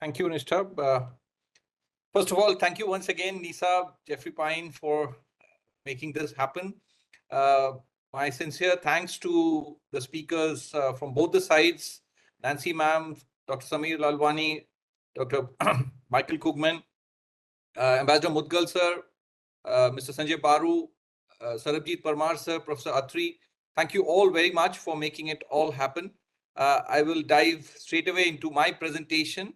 Thank you, Nishtub. First of all, thank you once again, NESA, Jeffrey Pine, for making this happen. My sincere thanks to the speakers from both the sides, Nancy ma'am, Dr. Samir Lalwani, Dr. Michael Kugman, Ambassador Mudgal sir, Mr. Sanjay Baru, Sarabjit Parmar sir, Professor Atri. Thank you all very much for making it all happen. I will dive straight away into my presentation.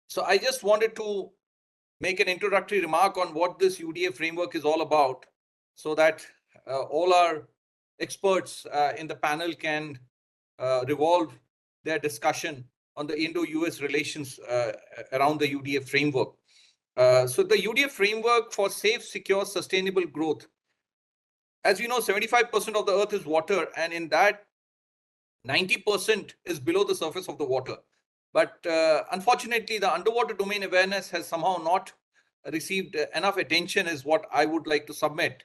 So I just wanted to make an introductory remark on what this UDA framework is all about, so that all our experts in the panel can revolve their discussion on the Indo-US relations around the UDA framework. So the UDA framework for safe, secure, sustainable growth. As you know, 75% of the earth is water, and in that 90% is below the surface of the water. But unfortunately, the underwater domain awareness has somehow not received enough attention, is what I would like to submit.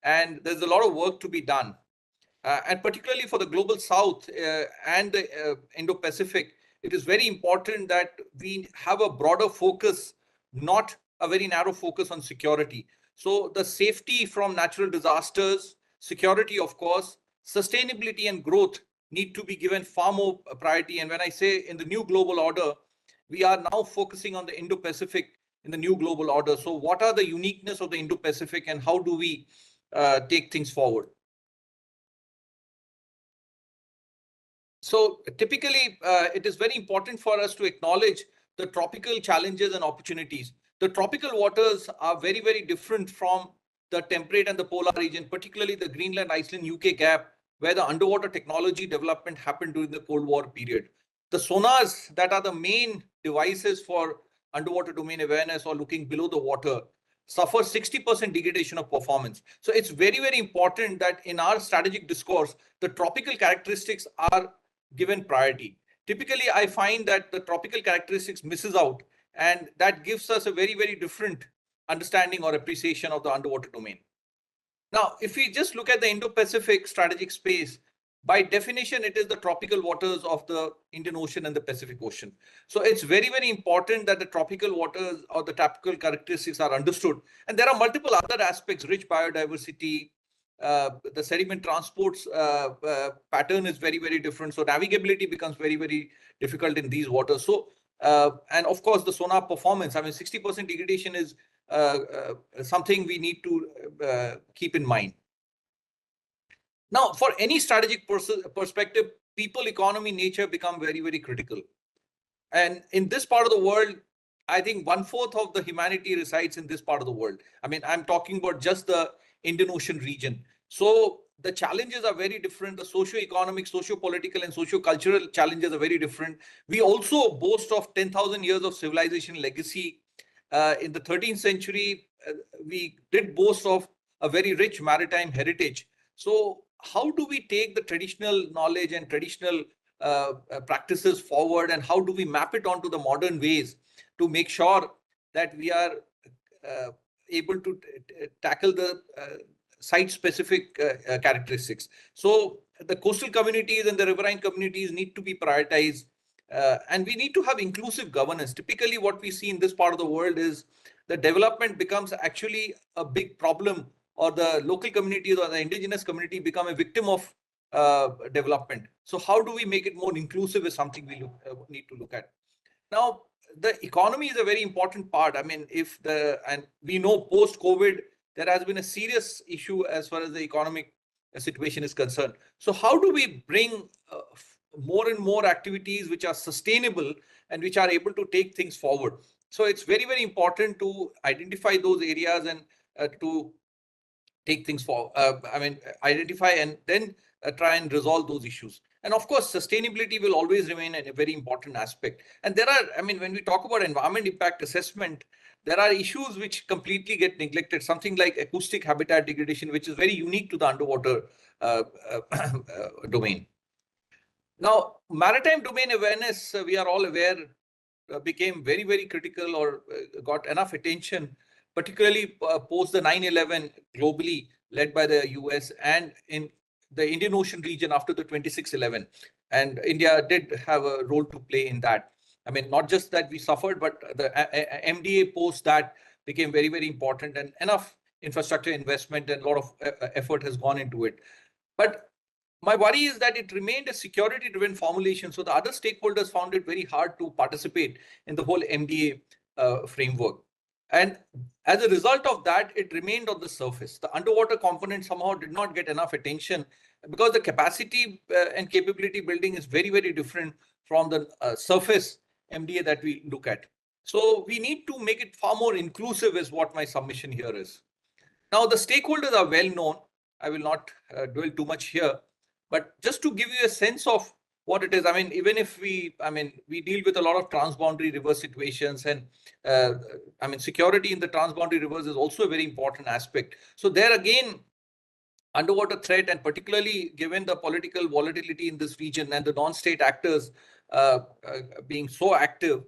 And there's a lot of work to be done. And particularly for the global south and the Indo-Pacific, it is very important that we have a broader focus, not a very narrow focus on security. So the safety from natural disasters, security, of course, sustainability and growth need to be given far more priority. And when I say in the new global order, we are now focusing on the Indo-Pacific in the new global order. So what are the uniqueness of the Indo-Pacific and how do we take things forward? So typically, it is very important for us to acknowledge the tropical challenges and opportunities. The tropical waters are very, very different from the temperate and the polar region, particularly the Greenland, Iceland, UK gap, where the underwater technology development happened during the Cold War period. The sonars that are the main devices for underwater domain awareness or looking below the water suffer 60% degradation of performance. So it's very, very important that in our strategic discourse, the tropical characteristics are given priority. Typically, I find that the tropical characteristics misses out, and that gives us a very, very different understanding or appreciation of the underwater domain. Now, if we just look at the Indo-Pacific strategic space, by definition, it is the tropical waters of the Indian Ocean and the Pacific Ocean. So it's very, very important that the tropical waters or the tropical characteristics are understood. And there are multiple other aspects: rich biodiversity, the sediment transports pattern is very, very different. So navigability becomes very, very difficult in these waters. So, and of course, the sonar performance, I mean, 60% degradation is something we need to keep in mind. Now, for any strategic perspective, people, economy, nature become very, very critical. And in this part of the world, I think 1/4 of the humanity resides in this part of the world. I mean, I'm talking about just the Indian Ocean region. So the challenges are very different. The socio-economic, socio-political, and socio-cultural challenges are very different. We also boast of 10,000 years of civilization legacy. In the 13th century, we did boast of a very rich maritime heritage. So how do we take the traditional knowledge and traditional practices forward, and how do we map it onto the modern ways to make sure that we are able to tackle the site-specific characteristics? So the coastal communities and the riverine communities need to be prioritized, and we need to have inclusive governance. Typically, what we see in this part of the world is the development becomes actually a big problem, or the local communities or the indigenous community become a victim of development. So how do we make it more inclusive is something we need to look at. Now, the economy is a very important part. I mean, and we know post-COVID, there has been a serious issue as far as the economic situation is concerned. So how do we bring more and more activities which are sustainable and which are able to take things forward? So it's very, very important to identify those areas and to take things forward. Identify and then try and resolve those issues. And of course, sustainability will always remain a very important aspect. And there are, when we talk about environment impact assessment, there are issues which completely get neglected. Something like acoustic habitat degradation, which is very unique to the underwater domain. Now, maritime domain awareness, we are all aware, became very, very critical, or got enough attention, particularly post the 9/11 globally, led by the US, and in the Indian Ocean region after the 26/11. And India did have a role to play in that. I mean, not just that we suffered, but the MDA post that became very, very important, and enough infrastructure investment and a lot of effort has gone into it. But my worry is that it remained a security-driven formulation. So the other stakeholders found it very hard to participate in the whole MDA framework. And as a result of that, it remained on the surface. The underwater component somehow did not get enough attention because the capacity and capability building is very, very different from the surface MDA that we look at. So we need to make it far more inclusive is what my submission here is. Now, the stakeholders are well known. I will not dwell too much here, but just to give you a sense of what it is. I mean, even if we deal with a lot of transboundary river situations, and security in the transboundary rivers is also a very important aspect. So there again, underwater threat, and particularly given the political volatility in this region and the non-state actors being so active,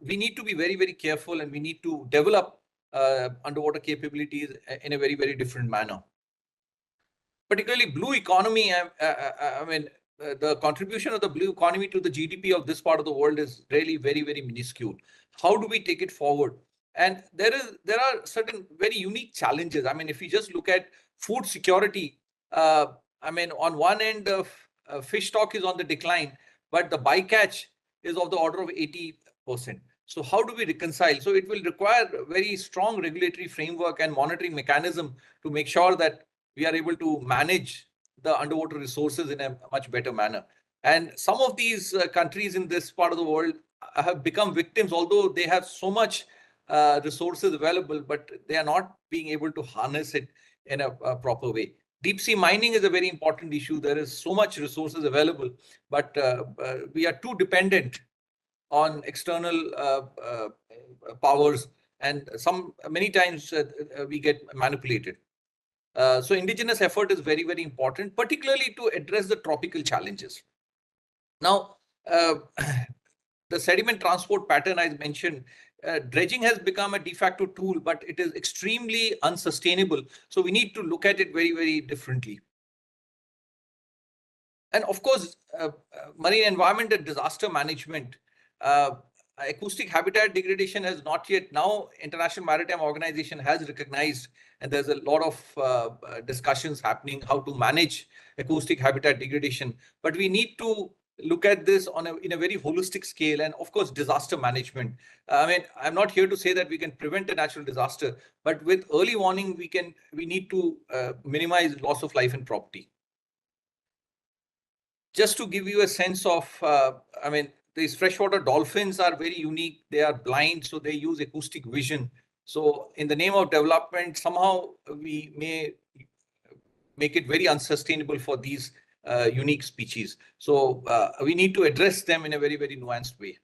we need to be very, very careful, and we need to develop underwater capabilities in a very, very different manner. Particularly blue economy, the contribution of the blue economy to the GDP of this part of the world is really very, very minuscule. How do we take it forward? And there are certain very unique challenges. I mean, if you just look at food security, on one end, fish stock is on the decline, but the bycatch is of the order of 80%. So how do we reconcile? So it will require a very strong regulatory framework and monitoring mechanism to make sure that we are able to manage the underwater resources in a much better manner. And some of these countries in this part of the world have become victims, although they have so much resources available, but they are not being able to harness it in a proper way. Deep sea mining is a very important issue. There is so much resources available, but we are too dependent on external powers, and many times we get manipulated. So indigenous effort is very, very important, particularly to address the tropical challenges. Now, the sediment transport pattern I mentioned, dredging has become a de facto tool, but it is extremely unsustainable. So we need to look at it very, very differently. And of course, marine environment and disaster management. Acoustic habitat degradation has not yet, now International Maritime Organization has recognized, and there's a lot of discussions happening how to manage acoustic habitat degradation. But we need to look at this in a very holistic scale, and of course, disaster management. I'm not here to say that we can prevent a natural disaster, but with early warning, we need to minimize loss of life and property. Just to give you a sense of, these freshwater dolphins are very unique. They are blind, so they use acoustic vision. So in the name of development, somehow we may make it very unsustainable for these unique species. So we need to address them in a very, very nuanced way.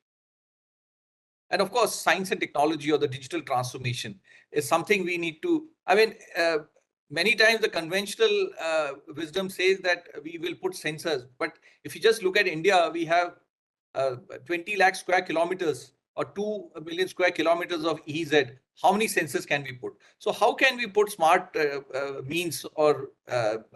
And of course, science and technology, or the digital transformation, is something we need to, many times the conventional wisdom says that we will put sensors. But if you just look at India, we have 20 lakh square kilometers or 2 million square kilometers of EEZ. How many sensors can we put? So how can we put smart means or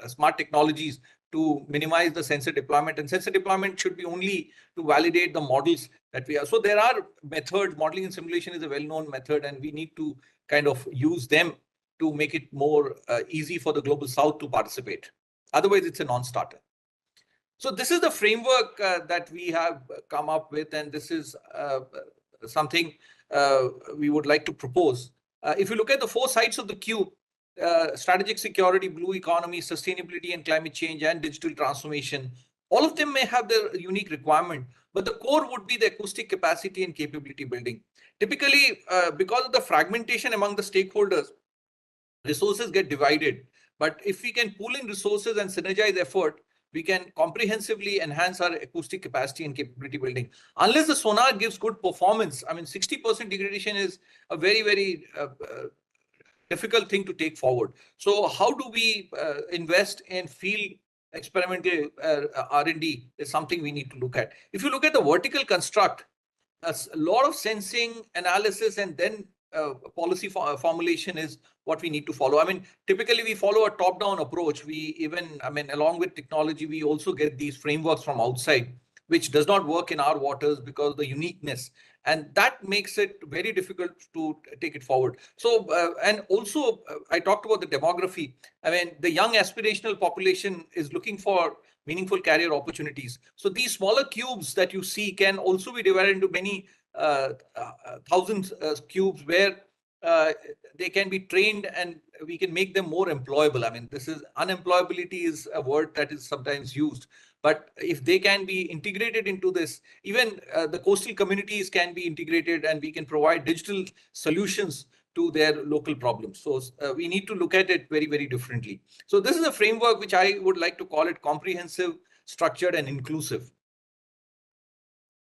smart technologies to minimize the sensor deployment? And sensor deployment should be only to validate the models that we have. So there are methods. Modeling and simulation is a well-known method, and we need to kind of use them to make it more easy for the global south to participate. Otherwise, it's a non-starter. So this is the framework that we have come up with, and this is something we would like to propose. If you look at the 4 sides of the cube, strategic security, blue economy, sustainability and climate change, and digital transformation, all of them may have their unique requirement, but the core would be the acoustic capacity and capability building. Typically, because of the fragmentation among the stakeholders, resources get divided. But if we can pool in resources and synergize effort, we can comprehensively enhance our acoustic capacity and capability building. Unless the sonar gives good performance, 60% degradation is a very, very difficult thing to take forward. So how do we invest in field experimental R&D is something we need to look at. If you look at the vertical construct, a lot of sensing, analysis, and then policy formulation is what we need to follow. I mean, typically we follow a top-down approach. Along with technology, we also get these frameworks from outside, which does not work in our waters because of the uniqueness. And that makes it very difficult to take it forward. So, and also I talked about the demography. I mean, the young aspirational population is looking for meaningful career opportunities. So these smaller cubes that you see can also be divided into many thousands cubes where they can be trained and we can make them more employable. I mean, unemployability is a word that is sometimes used, but if they can be integrated into this, even the coastal communities can be integrated and we can provide digital solutions to their local problems. So we need to look at it very, very differently. So this is a framework which I would like to call it comprehensive, structured, and inclusive.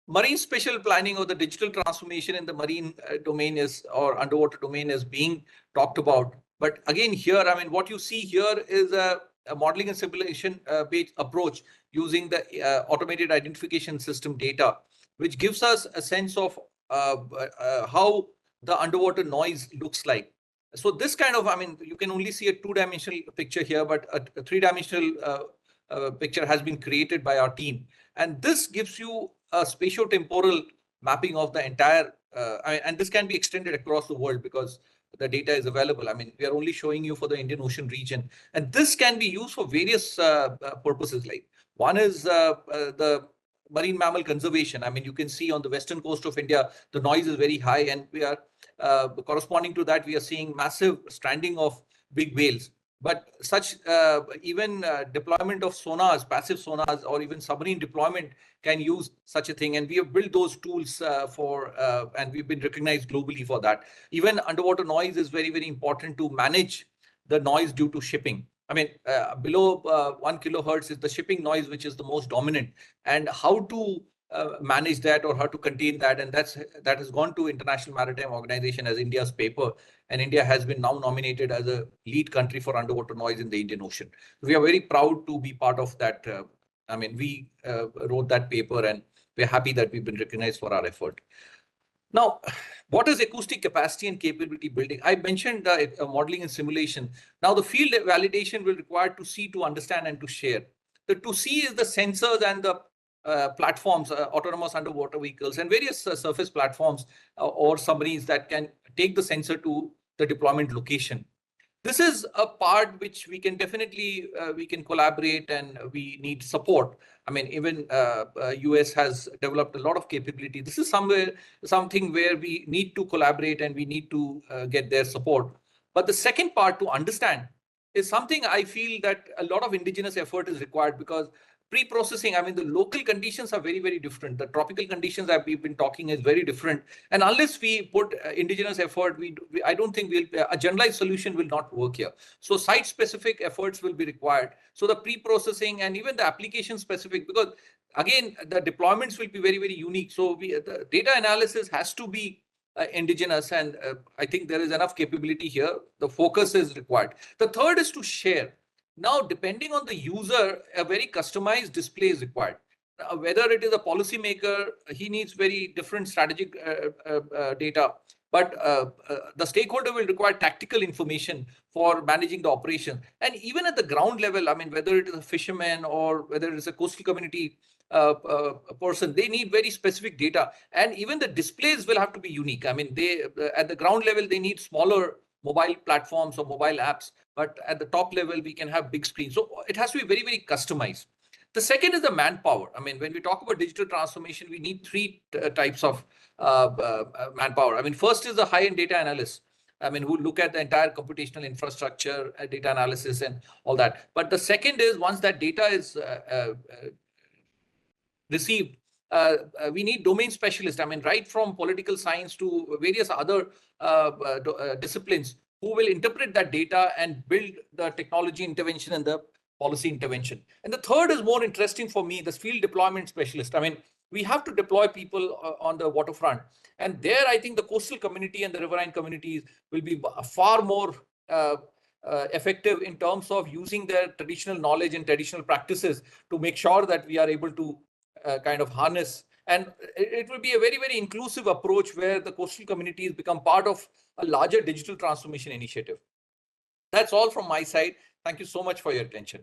Marine spatial planning or the digital transformation in the marine domain or underwater domain is being talked about. But again, here, I mean, what you see here is a modeling and simulation based approach using the automated identification system data, which gives us a sense of how the underwater noise looks like. So this kind of, I mean, you can only see a two-dimensional picture here, but a three-dimensional picture has been created by our team. And this gives you a spatio-temporal mapping of the entire, and this can be extended across the world because the data is available. I mean, we are only showing you for the Indian Ocean region. And this can be used for various purposes. Like one is the marine mammal conservation. I mean, you can see on the western coast of India, the noise is very high, and we are corresponding to that, we are seeing massive stranding of big whales. But such even deployment of sonars, passive sonars, or even submarine deployment can use such a thing. And we have built those tools and we've been recognized globally for that. Even underwater noise is very, very important to manage the noise due to shipping. I mean, below 1 kilohertz is the shipping noise, which is the most dominant, and how to manage that or how to contain that. And that has gone to International Maritime Organization as India's paper. And India has been now nominated as a lead country for underwater noise in the Indian Ocean. We are very proud to be part of that. I mean, we wrote that paper and we're happy that we've been recognized for our effort. Now, what is acoustic capacity and capability building? I mentioned modeling and simulation. Now, the field validation will require to see, to understand, and to share. The to see is the sensors and the platforms, autonomous underwater vehicles, and various surface platforms or submarines that can take the sensor to the deployment location. This is a part which we can definitely, we can collaborate and we need support. I mean, even US has developed a lot of capability. This is something where we need to collaborate and we need to get their support. But the second part, to understand, is something I feel that a lot of indigenous effort is required, because pre-processing, I mean, the local conditions are very, very different. The tropical conditions that we've been talking is very different. And unless we put indigenous effort, I don't think a generalized solution will not work here. So site-specific efforts will be required. So the pre-processing and even the application-specific, because again, the deployments will be very, very unique. So the data analysis has to be indigenous, and I think there is enough capability here. The focus is required. The third is to share. Now, depending on the user, a very customized display is required. Whether it is a policymaker, he needs very different strategic data, but the stakeholder will require tactical information for managing the operation. And even at the ground level, I mean, whether it is a fisherman or whether it is a coastal community person, they need very specific data. And even the displays will have to be unique. I mean, at the ground level, they need smaller mobile platforms or mobile apps, but at the top level, we can have big screens. So it has to be very, very customized. The second is the manpower. I mean, when we talk about digital transformation, we need three types of manpower. I mean, first is the high-end data analysts. I mean, who look at the entire computational infrastructure, data analysis and all that. But the second is, once that data is received, we need domain specialists. I mean, right from political science to various other disciplines who will interpret that data and build the technology intervention and the policy intervention. And the third is more interesting for me, the field deployment specialist. I mean, we have to deploy people on the waterfront. And there, I think the coastal community and the riverine communities will be far more effective in terms of using their traditional knowledge and traditional practices to make sure that we are able to kind of harness And it will be a very, very inclusive approach where the coastal communities become part of a larger digital transformation initiative. That's all from my side. Thank you so much for your attention.